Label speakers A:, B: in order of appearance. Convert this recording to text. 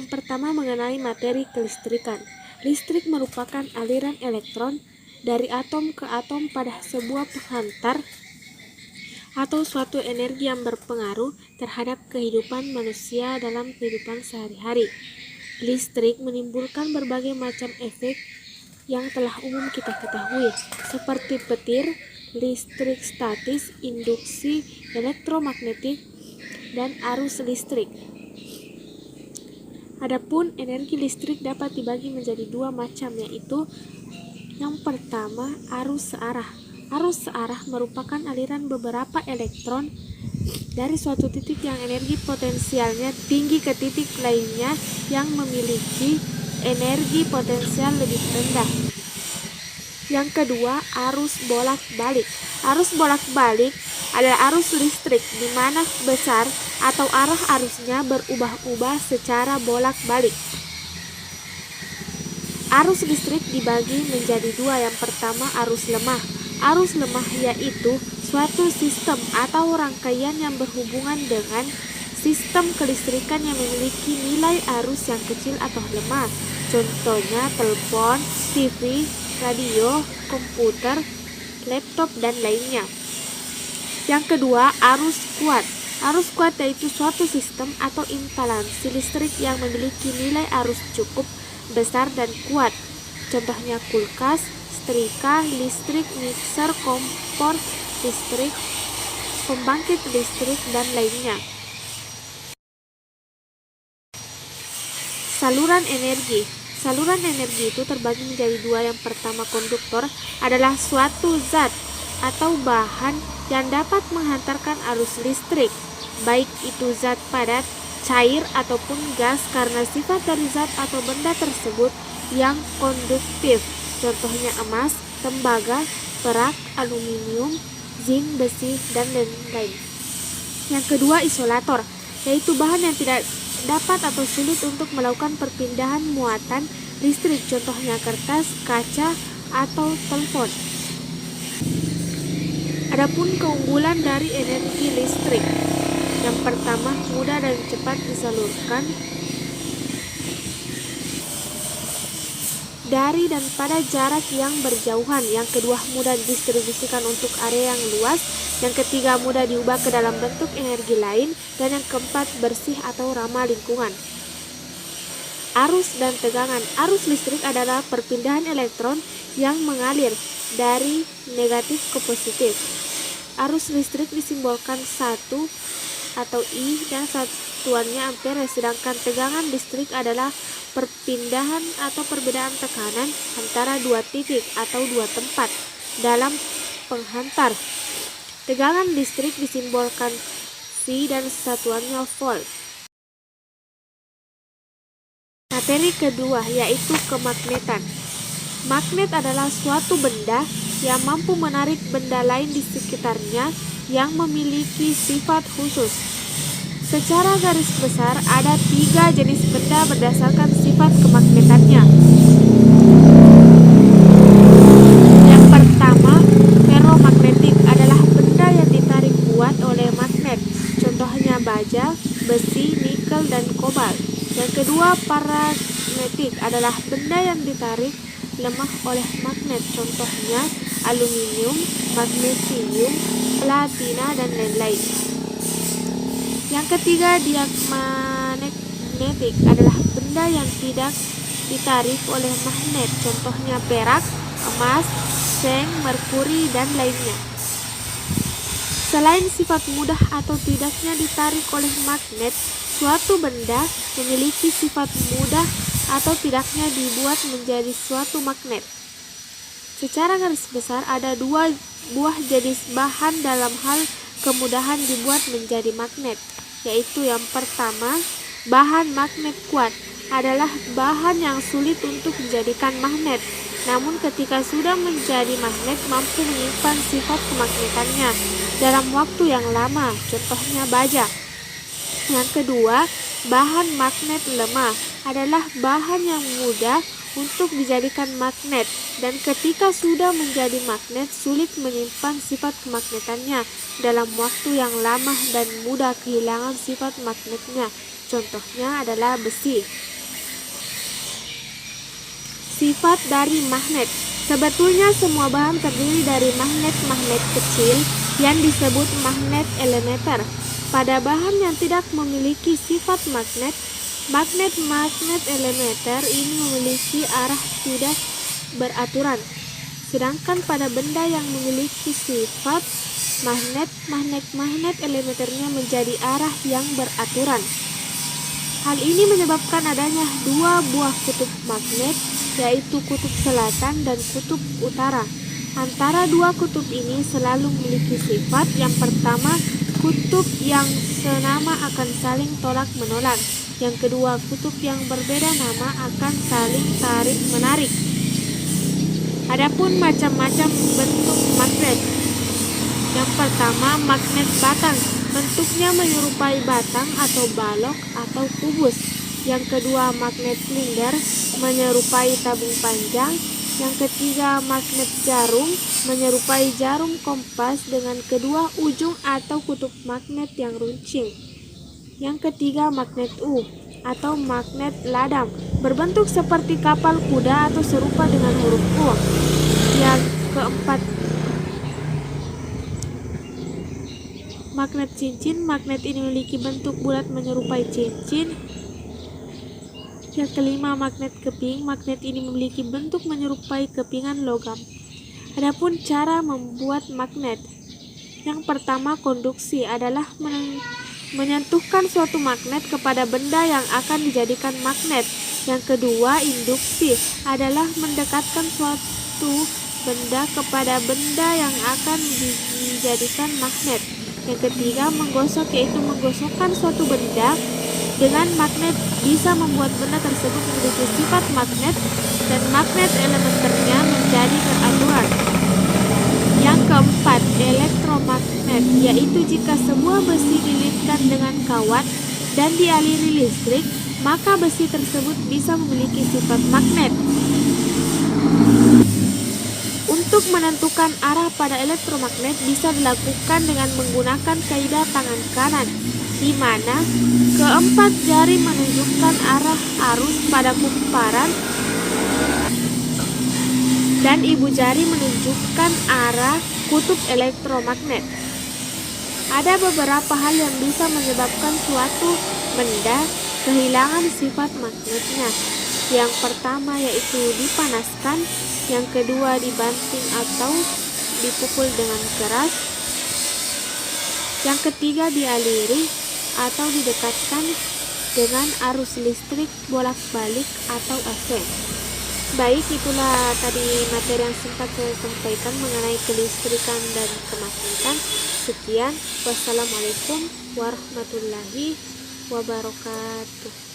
A: Yang pertama mengenai materi kelistrikan. Listrik merupakan aliran elektron dari atom ke atom pada sebuah penghantar atau suatu energi yang berpengaruh terhadap kehidupan manusia dalam kehidupan sehari-hari. Listrik menimbulkan berbagai macam efek yang telah umum kita ketahui, seperti petir, listrik statis, induksi elektromagnetik, dan arus listrik. Adapun energi listrik dapat dibagi menjadi dua macam, yaitu yang pertama arus searah. Arus searah merupakan aliran beberapa elektron dari suatu titik yang energi potensialnya tinggi ke titik lainnya yang memiliki energi potensial lebih rendah. Yang kedua, arus bolak-balik. Arus bolak-balik adalah arus listrik di mana besar atau arah arusnya berubah-ubah secara bolak-balik. Arus listrik dibagi menjadi dua. Yang pertama, arus lemah. Arus lemah yaitu suatu sistem atau rangkaian yang berhubungan dengan sistem kelistrikan yang memiliki nilai arus yang kecil atau lemah. Contohnya telepon, TV, radio, komputer, laptop, dan lainnya. Yang kedua, arus kuat. Arus kuat yaitu suatu sistem atau instalasi listrik yang memiliki nilai arus cukup besar dan kuat. Contohnya kulkas, setrika listrik, mixer, kompor listrik, pembangkit listrik, dan lainnya. Saluran energi. Saluran energi itu terbagi menjadi dua. Yang pertama, konduktor adalah suatu zat atau bahan yang dapat menghantarkan arus listrik, baik itu zat padat, cair, ataupun gas karena sifat dari zat atau benda tersebut yang konduktif. Contohnya emas, tembaga, perak, aluminium, zinc, besi, dan lain-lain. Yang kedua, isolator, yaitu bahan yang tidak dapat atau sulit untuk melakukan perpindahan muatan listrik, contohnya kertas, kaca, atau telepon. Adapun keunggulan dari energi listrik. Yang pertama, mudah dan cepat disalurkan dari dan pada jarak yang berjauhan. Yang kedua, mudah didistribusikan untuk area yang luas. Yang ketiga, mudah diubah ke dalam bentuk energi lain. Dan yang keempat, bersih atau ramah lingkungan. Arus dan tegangan. Arus listrik adalah perpindahan elektron yang mengalir dari negatif ke positif. Arus listrik disimbolkan 1 atau I dan satuannya ampere, sedangkan tegangan listrik adalah perpindahan atau perbedaan tekanan antara dua titik atau dua tempat dalam penghantar. Tegangan listrik disimbolkan V dan satuannya volt. Materi kedua yaitu kemagnetan. Magnet adalah suatu benda yang mampu menarik benda lain di sekitarnya yang memiliki sifat khusus. Secara garis besar ada 3 jenis benda berdasarkan sifat kemagnetannya. Yang pertama, ferromagnetik adalah benda yang ditarik kuat oleh magnet. Contohnya baja, besi, nikel, dan kobalt. Yang kedua, paramagnetik adalah benda yang ditarik lemah oleh magnet. Contohnya aluminium, magnesium, platina, dan lain-lain. Yang ketiga, diamagnetik adalah benda yang tidak ditarik oleh magnet. Contohnya perak, emas, seng, merkuri, dan lainnya. Selain sifat mudah atau tidaknya ditarik oleh magnet, suatu benda memiliki sifat mudah atau tidaknya dibuat menjadi suatu magnet. Secara garis besar ada 2 buah jenis bahan dalam hal kemudahan dibuat menjadi magnet, yaitu yang pertama, bahan magnet kuat adalah bahan yang sulit untuk dijadikan magnet, namun ketika sudah menjadi magnet mampu menyimpan sifat kemagnetannya dalam waktu yang lama, contohnya baja. Yang kedua, bahan magnet lemah adalah bahan yang mudah untuk dijadikan magnet dan ketika sudah menjadi magnet sulit menyimpan sifat kemagnetannya dalam waktu yang lama dan mudah kehilangan sifat magnetnya. Contohnya adalah besi. Sifat dari magnet. Sebetulnya semua bahan terdiri dari magnet-magnet kecil yang disebut magnet elementer. Pada bahan yang tidak memiliki sifat magnet, magnet-magnet elementer ini memiliki arah tidak beraturan. Sedangkan pada benda yang memiliki sifat magnet, magnet elementernya menjadi arah yang beraturan. Hal ini menyebabkan adanya dua buah kutub magnet, yaitu kutub selatan dan kutub utara. Antara dua kutub ini selalu memiliki sifat. Yang pertama, kutub yang senama akan saling tolak-menolak. Yang kedua, kutub yang berbeda nama akan saling tarik-menarik. Adapun macam-macam bentuk magnet. Yang pertama, magnet batang. Bentuknya menyerupai batang atau balok atau kubus. Yang kedua, magnet silinder menyerupai tabung panjang. Yang ketiga, magnet jarum menyerupai jarum kompas dengan kedua ujung atau kutub magnet yang runcing. Yang ketiga, magnet U atau magnet ladang berbentuk seperti kapal kuda atau serupa dengan huruf U. Yang keempat, magnet cincin. Magnet ini memiliki bentuk bulat menyerupai cincin. Yang kelima, magnet keping. Magnet ini memiliki bentuk menyerupai kepingan logam. Adapun cara membuat magnet. Yang pertama, konduksi adalah menyentuhkan suatu magnet kepada benda yang akan dijadikan magnet. Yang kedua, induksi adalah mendekatkan suatu benda kepada benda yang akan dijadikan magnet. Yang ketiga, menggosok, yaitu menggosokkan suatu benda dengan magnet bisa membuat benda tersebut memiliki sifat magnet dan magnet elementernya menjadi beraturan. Yang keempat, elektromagnet, yaitu jika sebuah besi dililitkan dengan kawat dan dialiri listrik, maka besi tersebut bisa memiliki sifat magnet. Untuk menentukan arah pada elektromagnet bisa dilakukan dengan menggunakan kaidah tangan kanan, di mana keempat jari menunjukkan arah arus pada kumparan dan ibu jari menunjukkan arah kutub elektromagnet. Ada beberapa hal yang bisa menyebabkan suatu benda kehilangan sifat magnetnya. Yang pertama yaitu dipanaskan, yang kedua dibanting atau dipukul dengan keras, yang ketiga dialiri atau didekatkan dengan arus listrik bolak-balik atau AC. Baik, itulah tadi materi yang sempat saya sampaikan mengenai kelistrikan dan kemagnetikan. Sekian, wassalamualaikum warahmatullahi wabarakatuh.